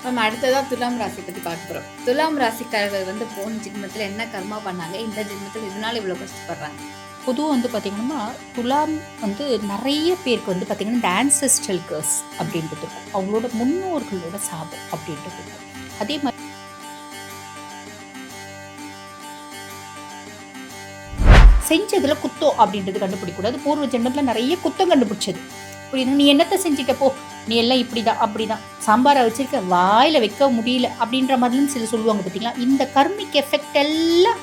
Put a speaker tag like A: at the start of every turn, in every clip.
A: நம்ம அடுத்ததா துலாம் ராசி பத்தி பார்க்க போறோம். துலாம் ராசிக்காரர்கள் போன ஜென்மத்துல என்ன கர்மா பண்ணாங்க, இந்த ஜென்மத்துல இதனால இவ்வளவு கஷ்டப்படுறாங்க.
B: பொதுவாக பார்த்தீங்கன்னா, துலாம் நிறைய பேருக்கு பார்த்தீங்கன்னா, இந்த ஆன்செஸ்ட்ரல் கர்ஸ் அப்படின்றது இருக்கும். அவங்களோட முன்னோர்களோட சாபம் அப்படின்றது இருக்கும். அதே மாதிரி செஞ்சதுல குத்தம் அப்படின்றது கண்டுபிடிக்கக்கூடாது. பூர்வ ஜென்மத்தில் நிறைய குத்தம் கண்டுபிடிச்சது. புரியுது, நீ என்னத்தை செஞ்சுட்ட போ, நீ எல்லாம் இப்படிதான் அப்படிதான், சாம்பாரை வச்சிருக்க வாயில வைக்க முடியல அப்படின்ற மாதிரிலாம் சில சொல்லுவாங்க. பார்த்தீங்களா, இந்த கர்மிக் எஃபெக்ட் எல்லாம்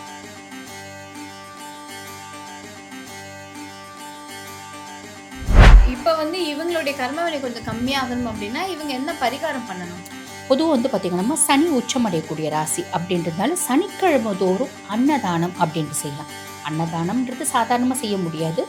A: இப்ப இவங்களுடைய கர்மவினை கொஞ்சம் கம்மியாகணும் அப்படின்னா இவங்க என்ன பரிகாரம் பண்ணணும்?
B: பொதுவாக பார்த்தீங்கன்னா, சனி உச்சமடையக்கூடிய ராசி அப்படின்றதுனால சனிக்கிழமை தோறும் அன்னதானம் அப்படின்ட்டு செய்யலாம். அன்னதானம்ன்றது சாதாரணமாக செய்ய முடியாது.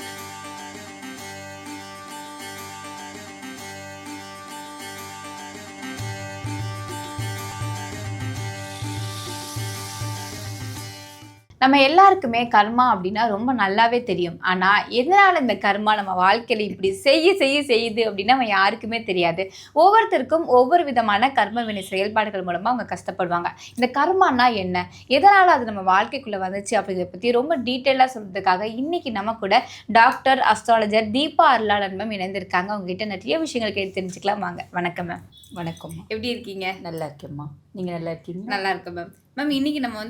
A: நம்ம எல்லாருக்குமே கர்மா அப்படின்னா ரொம்ப நல்லாவே தெரியும். ஆனா எதனால இந்த கர்மா நம்ம வாழ்க்கையில இப்படி செய்யுது அப்படின்னா நம்ம யாருக்குமே தெரியாது. ஒவ்வொருத்தருக்கும் ஒவ்வொரு விதமான கர்ம வினை செயல்பாடுகள் மூலமா அவங்க கஷ்டப்படுவாங்க. இந்த கர்மானா என்ன, எதனால அது நம்ம வாழ்க்கைக்குள்ள வந்துச்சு அப்படிங்கிறத பத்தி ரொம்ப டீட்டெயிலா சொல்றதுக்காக இன்னைக்கு நம்ம கூட டாக்டர் அஸ்ட்ராலஜர் தீபா அருளாளன் மேம் இணைந்திருக்காங்க. அவங்க கிட்ட நிறைய விஷயங்கள் கேட்டு தெரிஞ்சுக்கலாம். வாங்க. வணக்கம் மேம்.
B: வணக்கம்.
A: எப்படி இருக்கீங்க?
B: நல்லா இருக்கேம்மா. நீங்க நல்லா இருக்கீங்க?
A: நல்லா இருக்கேன் மேம். மேம், இன்னைக்கு நம்ம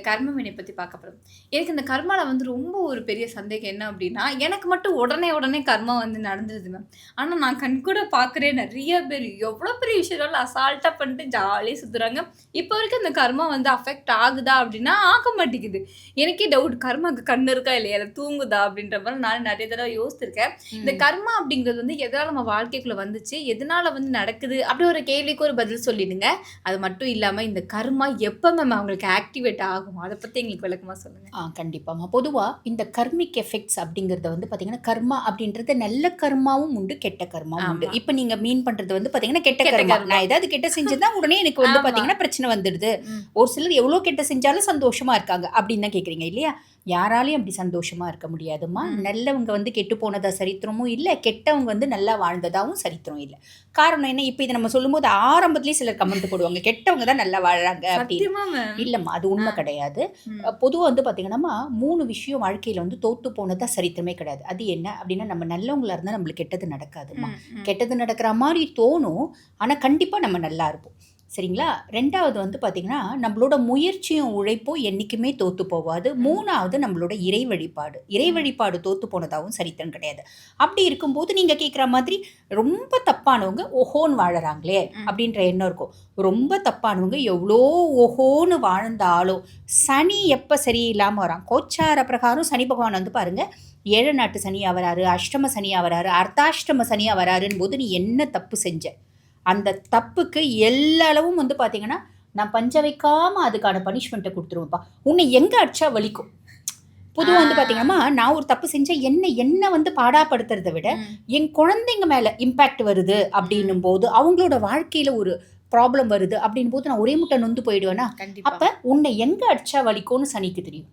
A: கர்ம வினை பற்றி பார்க்க போகிறோம். எனக்கு இந்த கர்மாவில் ரொம்ப ஒரு பெரிய சந்தேகம் என்ன அப்படின்னா, எனக்கு மட்டும் உடனே கர்மா நடந்துருது மேம். ஆனால் நான் கண்கூட பார்க்குறேன் நிறைய பேர் எவ்வளோ பெரிய விஷயம் அசால்ட்டாக பண்ணிட்டு ஜாலியாக சுற்றுறாங்க. இப்போ வரைக்கும் இந்த கர்மா அஃபெக்ட் ஆகுதா அப்படின்னா ஆக மாட்டேங்குது. எனக்கே டவுட், கர்மாவுக்கு கண்ணு இருக்கா இல்லையா, இல்லை தூங்குதா அப்படின்ற மாதிரி நான் நிறைய தடவை யோசிச்சிருக்கேன். இந்த கர்மா அப்படிங்கிறது எதனால் நம்ம வாழ்க்கைக்குள்ளே வந்துச்சு, எதனால் நடக்குது அப்படி ஒரு கேள்விக்கு ஒரு பதில் சொல்லிடுங்க. அது மட்டும் இல்லாமல் இந்த கர்மா எப்போ மேம் அவங்களுக்கு ஆக்டிவேட் ஆகும், அதை பற்றி எங்களுக்கு விளக்கமாக சொல்லுங்கள்.
B: கண்டிப்பாம்மா. பொதுவாக இந்த கர்மிக் எஃபெக்ட்ஸ் அப்படிங்கிறத பார்த்தீங்கன்னா, கர்மா அப்படின்றது நல்ல கர்மாவும் உண்டு, கெட்ட கர்மாவும் உண்டு. இப்போ நீங்கள் மீன் பண்ணுறது பார்த்தீங்கன்னா கெட்ட கர்மா. நான் ஏதாவது கெட்ட செஞ்சதுதான் உடனே எனக்கு பார்த்தீங்கன்னா பிரச்சனை வந்துடுது. ஒரு சிலர் எவ்வளோ கெட்ட செஞ்சாலும் சந்தோஷமா இருக்காங்க அப்படின்னு தான் கேட்குறீங்க இல்லையா? யாராலையும் அப்படி சந்தோஷமா இருக்க முடியாதுமா. நல்லவங்க கெட்டு போனதா சரித்திரமும் இல்லை, கெட்டவங்க நல்லா வாழ்ந்ததாகவும் சரித்திரம் இல்லை. காரணம் என்ன, இப்போ இதை நம்ம சொல்லும்போது ஆரம்பத்திலேயே சிலர் கமெண்ட் போடுவாங்க, கெட்டவங்க தான் நல்லா வாழறாங்க அப்படின்னு. இல்லம்மா, அது உண்மை கிடையாது. பொதுவாக பார்த்தீங்கன்னா 3 விஷயம் வாழ்க்கையில் தோத்து போனதா சரித்திரமே கிடையாது. அது என்ன அப்படின்னா, நம்ம நல்லவங்களா இருந்தால் நம்மளுக்கு கெட்டது நடக்காதுமா. கெட்டது நடக்கிற மாதிரி தோணும், ஆனால் கண்டிப்பாக நம்ம நல்லா இருப்போம். சரிங்களா? 2வது பார்த்தீங்கன்னா, நம்மளோட முயற்சியும் உழைப்பும் என்றைக்குமே தோற்று போகாது. 3வது நம்மளோட இறை வழிபாடு தோற்று போனதாகவும் சரித்திரம் கிடையாது. அப்படி இருக்கும்போது நீங்கள் கேட்குற மாதிரி ரொம்ப தப்பானவங்க ஓஹோன்னு வாழறாங்களே அப்படின்ற எண்ணம் இருக்கும். ரொம்ப தப்பானவங்க எவ்வளோ ஓஹோன்னு வாழ்ந்தாலும் சனி எப்போ சரியில்லாமல் வரான், கோச்சார பிரகாரம் சனி பகவான் பாருங்கள், 7 நாட்டு சனியாக வராரு, அஷ்டம சனியாக வராரு, அர்த்தாஷ்டம சனியாக வராருன்னு போது நீ என்ன தப்பு செஞ்ச, அந்த தப்புக்கு எல்லா அளவும் பார்த்தீங்கன்னா நான் பஞ்ச வைக்காம அதுக்கான பனிஷ்மெண்ட்டை கொடுத்துருவேன்ப்பா. உன்னை எங்கே அடிச்சா வலிக்கும். பொதுவாக பார்த்தீங்கன்னா, நான் ஒரு தப்பு செஞ்சேன், என்ன பாடாப்படுத்துறதை விட என் குழந்தைங்க மேலே இம்பேக்ட் வருது அப்படின்னும் போது, அவங்களோட வாழ்க்கையில் ஒரு ப்ராப்ளம் வருது அப்படின் போது நான் ஒரே முட்டை நொந்து போயிடுவேன்னா, அப்போ உன்னை எங்கே அடிச்சா வலிக்கும்னு சனிக்கு தெரியும்.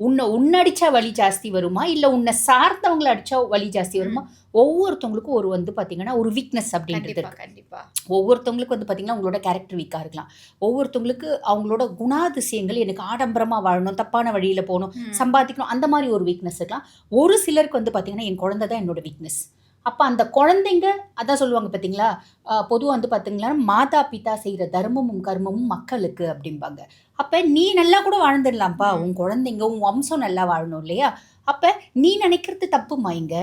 B: உன்னை அடிச்சா வலி ஜாஸ்தி வருமா, இல்லை உன்னை சார்ந்தவங்களை அடிச்சா வலி ஜாஸ்தி வருமா? ஒவ்வொருத்தவங்களுக்கும் ஒரு பார்த்தீங்கன்னா ஒரு வீக்னஸ் அப்படின்றது இருக்கு. ஒவ்வொருத்தவங்களுக்கு பார்த்தீங்கன்னா உங்களோட கேரக்டர் வீக்காக இருக்கலாம். ஒவ்வொருத்தவங்களுக்கு அவங்களோட குணாதிசயங்கள், எனக்கு ஆடம்பரமாக வாழணும், தப்பான வழியில் போகணும், சம்பாதிக்கணும், அந்த மாதிரி ஒரு வீக்னஸ் இருக்கலாம். ஒரு சிலருக்கு பார்த்தீங்கன்னா என் குழந்தை தான் என்னோட வீக்னஸ். அப்போ அந்த குழந்தைங்க அதான் சொல்லுவாங்க பார்த்தீங்களா, பொதுவாக பார்த்தீங்கன்னா மாதா பிதா செய்கிற தர்மமும் கர்மமும் மக்களுக்கு அப்படிம்பாங்க. அப்போ நீ நல்லா கூட வாழ்ந்துடலாம்ப்பா, உன் குழந்தைங்க உன் வம்சம் நல்லா வாழணும் இல்லையா? அப்போ நீ நினைக்கிறது தப்புமா. இங்கே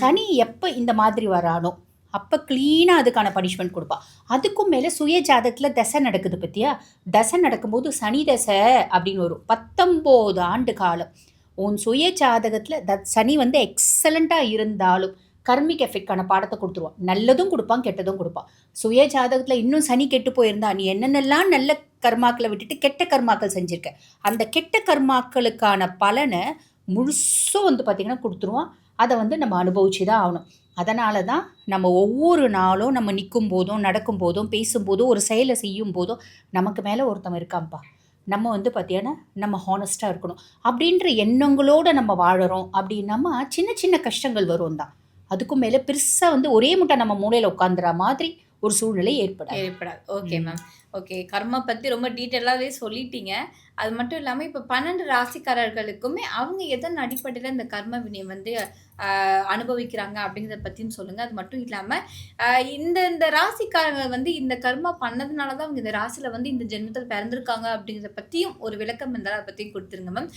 B: சனி எப்போ இந்த மாதிரி வரானோ அப்போ க்ளீனாக அதுக்கான பனிஷ்மெண்ட் கொடுப்பான். அதுக்கும் மேலே சுய ஜாதகத்தில் தசை நடக்குது பற்றியா, தசை நடக்கும்போது சனி தசை அப்படின்னு வரும். 19 ஆண்டு காலம் உன் சுய ஜாதகத்தில் சனி எக்ஸலண்ட்டாக இருந்தாலும் கர்மிக் எஃபெக்டான பாடத்தை கொடுத்துருவான். நல்லதும் கொடுப்பான், கெட்டதும் கொடுப்பான். சுய ஜாதகத்தில் இன்னும் சனி கெட்டு போயிருந்தா நீ என்னென்னலாம் நல்ல கர்மாக்களை விட்டுட்டு கெட்ட கர்மாக்கள் செஞ்சுருக்க, அந்த கெட்ட கர்மாக்களுக்கான பலனை முழுசும் பார்த்திங்கன்னா கொடுத்துருவான். அதை நம்ம அனுபவிச்சு தான் ஆகணும். அதனால தான் நம்ம ஒவ்வொரு நாளும் நம்ம நிற்கும் போதும், நடக்கும் போதும், பேசும்போதும், ஒரு செயலை செய்யும் போதும் நமக்கு மேலே ஒருத்தவன் இருக்கான்ப்பா, நம்ம பார்த்தீங்கன்னா நம்ம ஹானஸ்ட்டாக இருக்கணும் அப்படின்ற எண்ணங்களோடு நம்ம வாழறோம் அப்படின்னா சின்ன சின்ன கஷ்டங்கள் வரும் தான். அதுக்கும் மேலே பெருசாக ஒரே முட்டை நம்ம மூளையில் உட்காந்துற மாதிரி ஒரு சூழ்நிலை ஏற்படாது.
A: ஏற்படாது. Okay ma'am. ஓகே. கர்மா பத்தி ரொம்ப டீட்டெயிலாவே சொல்லிட்டீங்க. அது மட்டும் இல்லாம இப்ப 12 ராசிக்காரர்களுக்குமே அவங்க எதன் அடிப்படையில இந்த கர்ம வினை வந்து அனுபவிக்கிறாங்க அப்படிங்கிறத பத்தியும் சொல்லுங்க. அது மட்டும் இல்லாம அ இந்த இந்த ராசிக்காரங்க வந்து இந்த கர்மா பண்ணதுனால தான் அவங்க இந்த ராசியில வந்து இந்த ஜென்மத்தில பிறந்திருக்காங்க அப்படிங்கிறத பத்தியும் ஒரு விளக்கம் இருந்தா அத பத்தியும் குடுத்துருங்க மேம்.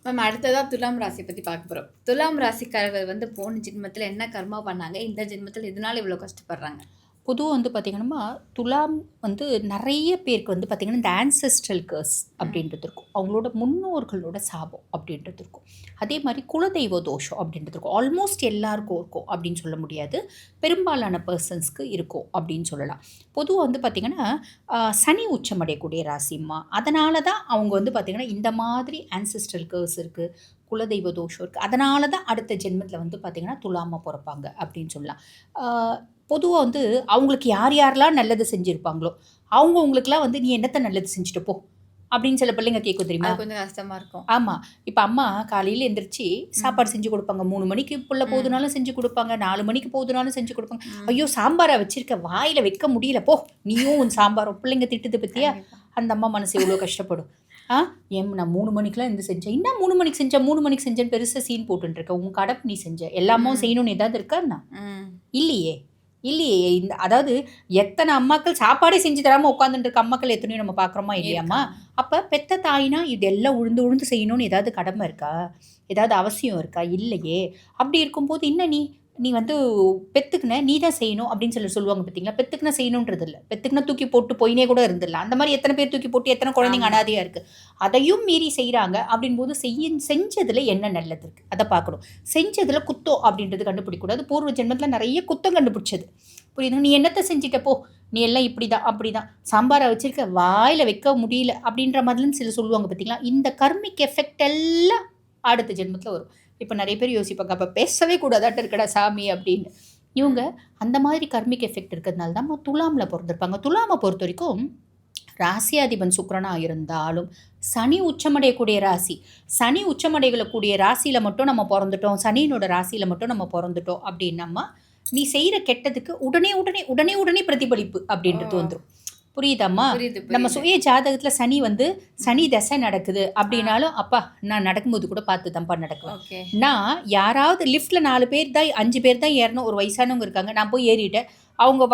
A: மேம் அடுத்ததா துலாம் ராசி பத்தி பார்க்க போறோம். துலாம் ராசிக்காரர்கள் வந்து போன ஜென்மத்தில என்ன கர்மா பண்ணாங்க? இந்த ஜென்மத்தில எதனால இவ்வளோ கஷ்டப்படுறாங்க?
B: பொதுவா வந்து பார்த்தீங்கன்னா, துலாம் வந்து நெறைய பேருக்கு வந்து பார்த்தீங்கன்னா, இந்த ஆன்செஸ்ட்ரல் கர்ஸ்
A: ம்.
B: அப்படின்றது இருக்கும். அவங்களோட முன்னோர்களோட சாபம் அப்படின்றது இருக்கும். அதே மாரி குலதெய்வ தோஷம் அப்படின்றது இருக்கும். ஆல்மோஸ்ட் எல்லாருக்கும் இருக்கும் அப்படின்னு சொல்ல முடியாது. பெரும்பாலான பெர்சன்ஸ்க்கு இருக்கும் அப்படின்னு சொல்லலாம். பொதுவா வந்து பார்த்தீங்கன்னா, சனி உச்சமடையக்கூடிய ராசிம்மா. அதனால தான் அவங்க வந்து பார்த்தீங்கன்னா, இந்த மாதிரி ஆன்செஸ்ட்ரல் கர்ஸ் இருக்கு, குலதெய்வ தோஷம் இருக்கு. அதனால தான் அடுத்த ஜென்மத்தில வந்து பார்த்தீங்கன்னா, துலாமா பொறப்பாங்க அப்படின்னு சொல்லலாம். ஆ பொதுவா வந்து அவங்களுக்கு யார் யாரெல்லாம் நல்லது செஞ்சிருப்பாங்களோ, அவங்களுக்கெல்லாம் வந்து "நீ என்னத்த நல்லது செஞ்சுட்ட போ" அப்படின்னு சில பிள்ளைங்க கேட்கும் தெரியுமா?
A: அது கொஞ்சம் கஷ்டமா இருக்கும்.
B: ஆமா. இப்ப அம்மா காலையில எந்திரிச்சு
A: ம்.
B: சாப்பாடு செஞ்சு குடுப்பாங்க. 3 மணிக்கு புள்ள
A: ம்.
B: போதுனாலும் செஞ்சு குடுப்பாங்க. 4 மணிக்கு போதுனாலும் செஞ்சு குடுப்பாங்க.
A: ம்.
B: "ஐயோ! சாம்பாரா வச்சிருக்க, வாயில வைக்க முடியல போ. நீயும் உன் சாம்பாரும்" பிள்ளைங்க திட்டுது பாத்தியா?
A: கண்டிப்பா.
B: அந்த அம்மா மனசு எவ்வளோ கஷ்டப்படும். ஆ ஏன் நான் 3 மணிக்கெல்லாம் எந்து செஞ்சேன். என்ன 3 மணிக்கு செஞ்ச? 3 மணிக்கு செஞ்சேன்னு பெருசா சீன் போட்டுட்டு இருக்க. உன் கடமை நீ செஞ்ச. எல்லா அம்மாவும்
A: ம்.
B: செய்யணும்னு ஏதாவது இருக்கா என்ன?
A: ம்.
B: இல்லையே! இல்லையே! இந்த அதாவது எத்தன அம்மாக்கள் சாப்பாடே செஞ்சு தராம உட்கார்ந்துட்டு இருக்க அம்மாக்கள் எத்தனையோ நம்ம பார்க்குறோமா இல்லையாம்மா?
A: இருக்காங்க.
B: அப்ப பெத்த தாய்னா இதெல்லாம் உழுந்து உழுந்து செய்யணும்னு ஏதாவது கடமை இருக்கா? ஏதாவது அவசியம் இருக்கா? இல்லையே! அப்படி இருக்கும்போது என்ன நீ நீ வந்து பெத்துக்குன நீ தான் செய்யணும் அப்படின்னு சொல்லுவாங்க பார்த்தீங்களா? பெத்துக்குன செய்யணுன்றது இல்ல. பெத்துக்குன தூக்கி போட்டு போயினே கூட இருந்துடலாம். அந்த மாரி எத்தன பேர் தூக்கி போட்டு எத்தன குழந்தைங்க
A: ஆமா.
B: அனாதையா இருக்கு. அதையும் மீறி செய்றாங்க அப்படின்போது செஞ்சதுல என்ன நல்லது இருக்கு? அத பார்க்கணும். செஞ்சதுல குத்தம் அப்படின்றது கண்டுபிடிக்கக்கூடாது. பூர்வ ஜென்மத்தில நெறைய குத்தம் கண்டுபிடிச்சது. புரியுதுங்களா? "நீ என்னத்த செஞ்சுட்ட போ. நீ எல்லாம் இப்படிதான், அப்படிதான். சாம்பாரா வச்சிருக்க, வாயில வைக்க முடியல." அப்படின்ற மாதிரிலாம் சிலர் சொல்லுவாங்க பார்த்தீங்களா? இந்த கர்மிக் எஃபெக்ட் எல்லாம் அடுத்த ஜென்மத்தில வரும். இப்ப நெறைய பேர் யோசிப்பாங்க, "அப்ப பேசவே கூடாதாட்ட இருக்குடா சாமி" அப்படின்னு. இவங்க அந்த மாதிரி கர்மிக் எஃபெக்ட் இருக்கிறதுனால தான் துலாம்ல பொறந்திருப்பாங்க. துலாம பொறுத்தவரைக்கும் ராசியாதிபன் சுக்கிரனா இருந்தாலும், சனி உச்சமடையக்கூடிய ராசி. சனி உச்சமடையக்கூடிய ராசியில மட்டும் நம்ம பொறந்துட்டோம். சனியினோட ராசியில மட்டும் நம்ம பொறந்துட்டோம் அப்படின்னம்மா, நீ செய்ற கெட்டதுக்கு உடனே பிரதிபலிப்பு அப்படின்றது
A: ஓ!
B: வந்துரும். புரியுதாம்மா?
A: புரியுது,
B: நம்ம
A: புரியுது.
B: சுய ஜாதகத்துல சனி வந்து சனி
A: ம்.
B: தசை நடக்குது
A: ஆ.
B: அப்படின்னாலும், அப்பா நான் நடக்கும்போது கூட பார்த்து தான்ப்பா நடக்குவேன்.
A: ஓகே.
B: நான் யாராவது லிஃப்ட்ல 4 பேர் தான் 5 பேர் தான் ஏறணும். ஒரு வயசானவங்க இருக்காங்க. நான் போய் ஏறிட்டேன். அவங்க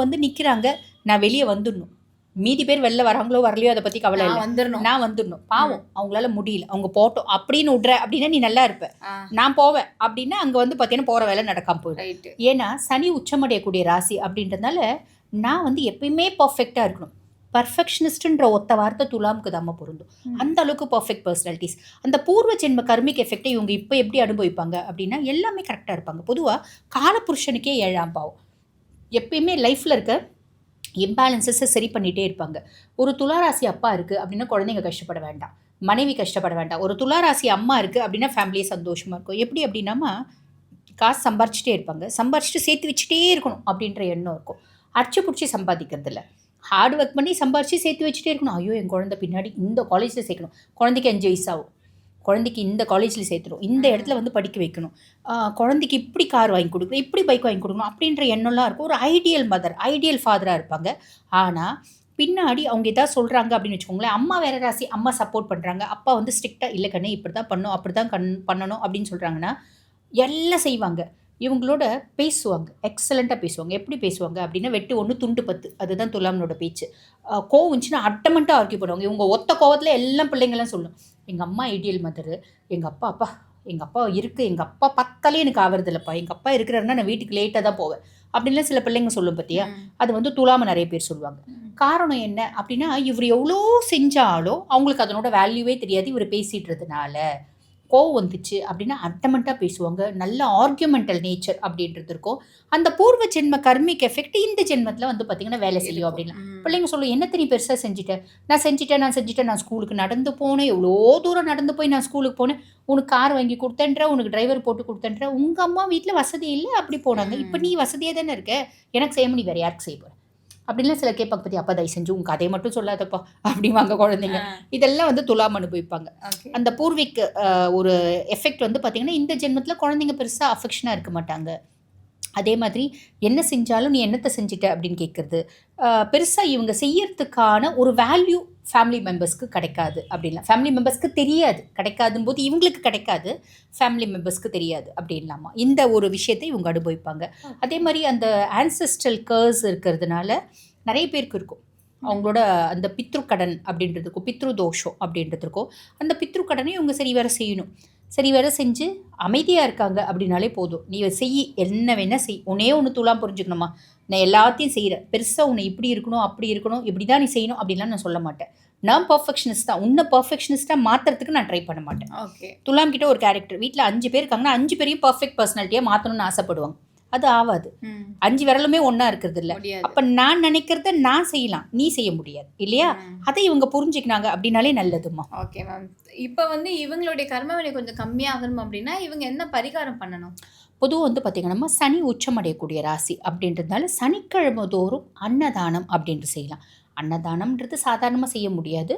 B: வந்து நிக்கிறாங்க. நான் வெளிய வந்துடணும். மீதி பேர் வெளில வராங்களோ, வரலையோ அத பத்தி கவல இல்ல.
A: நான் வந்துரணும்.
B: நான் வந்துடணும்.
A: ம்.
B: பாவம் அவங்களால முடியல. அவங்க போட்டும் அப்படின்னு விடுற அப்படின்னா நீ நல்லா இருப்ப.
A: ஆ.
B: நான் போவேன் அப்படின்னா, அங்க வந்து பார்த்தீங்கன்னா, போற வேலை நடக்காம போயிடும்.
A: ரைட்டு.
B: ஏன்னா, சனி உச்சமடையக்கூடிய ராசி அப்படின்றதுனால, நான் வந்து எப்பயுமே பெர்ஃபெக்ட்டா இருக்கணும். பெர்ஃபெக்ஷனிஸ்ட்ன்ற ஒத்த வார்த்தை துலாமுக்கு தாம்மா பொருந்தும்.
A: ம்.
B: அந்த அளவுக்கு பெர்ஃபெக்ட் பெர்சனாலிட்டீஸ். அந்த பூர்வ ஜென்ம கர்மிக் எஃபெக்ட்ட இவங்க இப்ப எப்படி அனுபவிப்பாங்க அப்படின்னா, எல்லாமே கரெக்ட்டா இருப்பாங்க. பொதுவா காலபுருஷனுக்கே 7ஆம் பாவம். எப்பயுமே லைஃப்ல இருக்க இம்பேலன்ஸஸ சரி பண்ணிட்டே இருப்பாங்க. ஒரு துளாராசி அப்பா இருக்கு அப்படின்னா, குழந்தைங்க கஷ்டப்பட வேண்டாம். மனைவி கஷ்டப்பட வேண்டாம். ஒரு துளாராசி அம்மா இருக்கு அப்படின்னா, ஃபேமிலியே சந்தோஷமா இருக்கும். எப்படி அப்படின்னாம்மா, காசு சம்பாரிச்சுட்டே இருப்பாங்க. சம்பாரிச்சுட்டு சேர்த்து வச்சுட்டே இருக்கணும் அப்படின்ற எண்ணம் இருக்கும். அடிச்சு புடிச்சு சம்பாதிக்கிறது இல்ல. ஹார்ட் ஒர்க் பண்ணி சம்பாரிச்சு சேர்த்து வச்சுட்டே இருக்கணும். ஐயோ! என் குழந்தை பின்னாடி இந்த காலேஜ்ல சேர்க்கணும். குழந்தைக்கு 5 வயசு ஆகும். குழந்தைக்கு இந்த காலேஜ்ல சேர்த்துரும். இந்த
A: ம்.
B: இடத்துல வந்து படிக்க வைக்கணும். குழந்தைக்கு இப்படி கார் வாங்கி கொடுக்கணும், இப்படி பைக் வாங்கி கொடுக்கணும் அப்படின்ற எண்ணம்லாம் இருக்கும். ஒரு ஐடியல் மதர், ஐடியல் ஃபாதரா இருப்பாங்க. ஆனா, பின்னாடி அவங்க ஏதாவது சொல்றாங்க அப்படின்னு வச்சுக்கோங்களேன், அம்மா வேற ராசி, அம்மா சப்போர்ட் பண்றாங்க. அப்பா வந்து ஸ்ட்ரிக்ட்டா இல்ல கண்ணு இப்படிதான் பண்ணணும், அப்படிதான் பண்ணணும் அப்படின்னு சொல்றாங்கன்னா, எல்லாம் செய்வாங்க. இவங்களோட பேசுவாங்க. எக்ஸலென்ட்டா பேசுவாங்க. எப்படி பேசுவாங்க அப்படின்னா, வெட்டு 1 துண்டு 10 அதுதான் துலாம்னோட பேச்சு. கோவம் வந்துச்சுன்னா அட்டமெண்ட்டா ஆர்க்யூ பண்ணுவாங்க. இவங்க ஒத்த கோவத்துல எல்லாம் பிள்ளைங்கலாம் சொல்லும். எங்க அம்மா ஐடியல் மதரு. எங்க அப்பா அப்பா எங்க அப்பா இருக்கு. எங்க அப்பா பார்த்தாலே எனக்கு ஆவறதில்லப்பா. எங்க அப்பா இருக்கிறாருன்னா நான் வீட்டுக்கு லேட்டா தான் போவேன். அப்படின்லாம் சில பிள்ளைங்க சொல்லும் பாத்தியா?
A: ம்.
B: அது வந்து துலாம நெறைய பேர் சொல்லுவாங்க.
A: ம்.
B: காரணம் என்ன அப்படின்னா, இவரு எவ்ளோ செஞ்சாலும் அவங்களுக்கு அதனோட வேல்யூவே தெரியாது. இவரு பேசிடுறதுனால. கோவம் வந்துச்சு அப்படின்னா அட்டமெண்ட்டா பேசுவாங்க. நல்ல ஆர்கியூமெண்டல் நேச்சர் அப்படின்றது இருக்கும். அந்த பூர்வ ஜென்ம கர்மிக் எஃபெக்ட் இந்த ஜென்மத்தில வந்து பார்த்தீங்கன்னா, வேலை செய்யும்
A: இருக்கும்.
B: அப்படின்லாம்.
A: ம்.
B: பிள்ளைங்க சொல்லும், "என்னத்த நீ பெருசா செஞ்சுட்ட?" நான் ஸ்கூலுக்கு நடந்து போனேன். எவ்வளோ தூரம் நடந்து போய் நான் ஸ்கூலுக்கு போனேன். உனக்கு கார் வாங்கி குடுத்தேன்ற, உனக்கு டிரைவர் போட்டு குடுத்தேன்ற. உங்க அம்மா வீட்ல வசதி இல்ல, அப்படி போனாங்க. இப்ப
A: ம்.
B: நீ வசதியா தானே இருக்க. எனக்கு செய்யாம நீ வேற யாருக்கு செய்ய போற? அப்படின்லாம் சிலர் கேட்பாங்க பத்தி, அப்பா தயவு செஞ்சு உன் கதையை மட்டும் சொல்லாதப்பா அப்படிவாங்க குழந்தைங்க. இதெல்லாம் வந்து துலாம் அனுபவிப்பாங்க.
A: ஓகே.
B: அந்த பூர்வீக் ஒரு எஃபெக்ட் வந்து பார்த்தீங்கன்னா, இந்த ஜென்மத்தில குழந்தைங்க பெருசா அஃபெக்ஷனா இருக்க மாட்டாங்க. அதே மாதிரி என்ன செஞ்சாலும் நீ என்னத்த செஞ்சுட்ட அப்படின்னு கேட்குறது. பெருசா இவங்க செய்யறதுக்கான ஒரு வேல்யூ ஃபேமிலி மெம்பர்ஸ்க்கு கிடைக்காது அப்படின்லாம். ஃபேமிலி மெம்பர்ஸ்க்கு தெரியாது. கிடைக்காதும்போது இவங்களுக்கு கிடைக்காது. ஃபேமிலி மெம்பர்ஸ்க்கு தெரியாது அப்படின்லாமா. இந்த ஒரு விஷயத்தை இவங்க அனுபவிப்பாங்க. அதே மாரி அந்த ஆன்செஸ்ட்ரல் கர்ஸ் இருக்கிறதுனால நெறைய பேருக்கு இருக்கும். அவங்களோட அந்த பித்ரு கடன் அப்படின்றது இருக்கும். பித்ரு தோஷம் அப்படின்றது இருக்கும். அந்த பித்ரு கடனை இவங்க சரிவர செய்யணும். சரிவர செஞ்சு அமைதியா இருக்காங்க அப்படின்னாலே போதும். நீ செய், என்ன வேணா செய். ஒண்ணே ஒண்ணு துலாம் புரிஞ்சுக்கணுமா, நான் எல்லாத்தையும் செய்றேன். பெருசா உன்னை இப்படி இருக்கணும், அப்படி இருக்கணும், இப்படி தான் நீ செய்யணும் அப்படின்லாம் நான் சொல்ல மாட்டேன். நான் பெர்ஃபெக்ஷனிஸ்ட் தான். உன்னை பெர்ஃபெக்ஷனிஸ்ட்டா மாத்துறதுக்கு நான் ட்ரை பண்ண மாட்டேன்.
A: ஓகே.
B: துலாம் கிட்ட ஒரு கேரக்டர் வீட்ல 5 பேர் இருக்காங்கன்னா 5 பேரையும் பெர்ஃபெக்ட் பர்சனாலிட்டியா மாத்தணும்னு ஆசைப்படுவாங்க. அது ஆவாது. 5 விரலுமே ஒண்ணா இருக்கிறது இல்ல.
A: முடியாது.
B: அப்ப நான் நினைக்கிறத நான் செய்யலாம். நீ செய்ய முடியாது. இல்லையா? அதை இவங்க புரிஞ்சுக்கினாங்க அப்படின்னாலே நல்லதும்மா.
A: Okay ma'am. இப்ப வந்து இவங்களுடைய கர்மவினை கொஞ்சம் கம்மியாகணும் அப்படின்னா, இவங்க என்ன பரிகாரம் பண்ணணும்?
B: பொதுவா வந்து பார்த்தீங்கன்னா, சனி உச்சமடையக்கூடிய ராசி அப்படின்றதுனால சனிக்கிழமை தோறும் அன்னதானம் அப்படின்ட்டு செய்யலாம். அன்னதானம்ன்றது சாதாரணமா செய்ய முடியாது.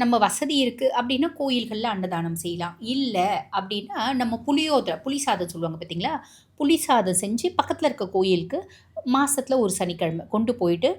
B: நம்ம வசதி இருக்கு அப்படின்னா கோயில்கள்ல அன்னதானம் செய்யலாம். இல்ல அப்படின்னா நம்ம புளி சாதம் சொல்லுவாங்க பார்த்தீங்களா? புளி சாதம் செஞ்சு பக்கத்துல இருக்க கோயிலுக்கு மாசத்துல ஒரு சனிக்கிழமை கொண்டு போயிட்டு,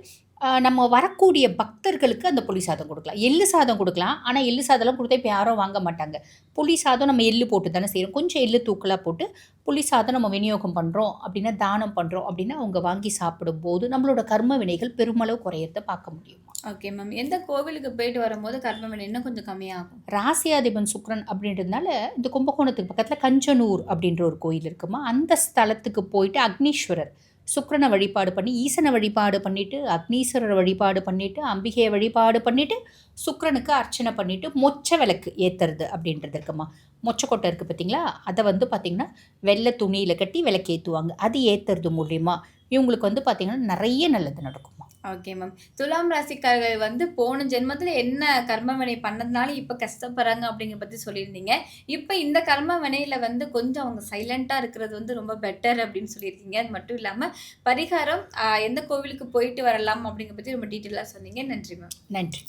B: நம்ம வரக்கூடிய பக்தர்களுக்கு அந்த புளி சாதம் குடுக்கலாம். எள்ளு சாதம் குடுக்கலாம். ஆனா எள்ளு சாதம்லாம் குடுத்தா இப்ப யாரும் வாங்க மாட்டாங்க. புளி சாதம் நம்ம எள்ளு போட்டு தானே செய்றோம். கொஞ்சம் எள்ளு தூக்கலா போட்டு புளி சாதம் நம்ம விநியோகம் பண்றோம் அப்படின்னா, தானம் பண்றோம் அப்படின்னா, அவங்க வாங்கி சாப்பிடும்போது நம்மளோட கர்ம வினைகள் பெருமளவு குறையறத பார்க்க முடியும்.
A: Okay ma'am. எந்த கோவிலுக்கு போயிட்டு வரும்போது கர்மவினை இன்னும் கொஞ்சம் கம்மியாகும்?
B: ராசியாதிபன் சுக்கிரன் அப்படின்றதுனால, இந்த கும்பகோணத்துக்கு பக்கத்துல கஞ்சனூர் அப்படின்ற ஒரு கோயில் இருக்குமா, அந்த ஸ்தலத்துக்கு போயிட்டு அக்னீஸ்வரர் சுக்கிரனை வழிபாடு பண்ணி, ஈசனை வழிபாடு பண்ணிட்டு, அக்னீஸ்வரரை வழிபாடு பண்ணிட்டு, அம்பிகையை வழிபாடு பண்ணிட்டு, சுக்கிரனுக்கு அர்ச்சனை பண்ணிட்டு, மொச்ச விளக்கு ஏத்துறது அப்படின்றது இருக்குமா. மொச்சக்கொட்டை இருக்கு பார்த்தீங்களா? அத வந்து பார்த்தீங்கன்னா, வெள்ளை துணியில கட்டி விளக்கேத்துவாங்க. அது ஏத்துறது மூலியமா இவங்களுக்கு வந்து பார்த்தீங்கன்னா, நெறைய நல்லது நடக்குமா.
A: Okay ma'am. துலாம் ராசிக்காரர்கள் வந்து போன ஜென்மத்துல என்ன கர்மவினை பண்ணதுனால இப்ப கஷ்டப்படுறாங்க அப்படிங்கிறத பத்தி சொல்லியிருந்தீங்க. இப்ப இந்த கர்ம வினையில வந்து கொஞ்சம் அவங்க சைலண்டா இருக்கிறது வந்து ரொம்ப பெட்டர் அப்படின்னு சொல்லியிருக்கீங்க. அது மட்டும் இல்லாம பரிகாரம் எந்த கோவிலுக்கு போயிட்டு வரலாம் அப்படிங்கிறத பத்தி ரொம்ப டீட்டெயிலா சொன்னீங்க. நன்றி மேம்.
B: நன்றி.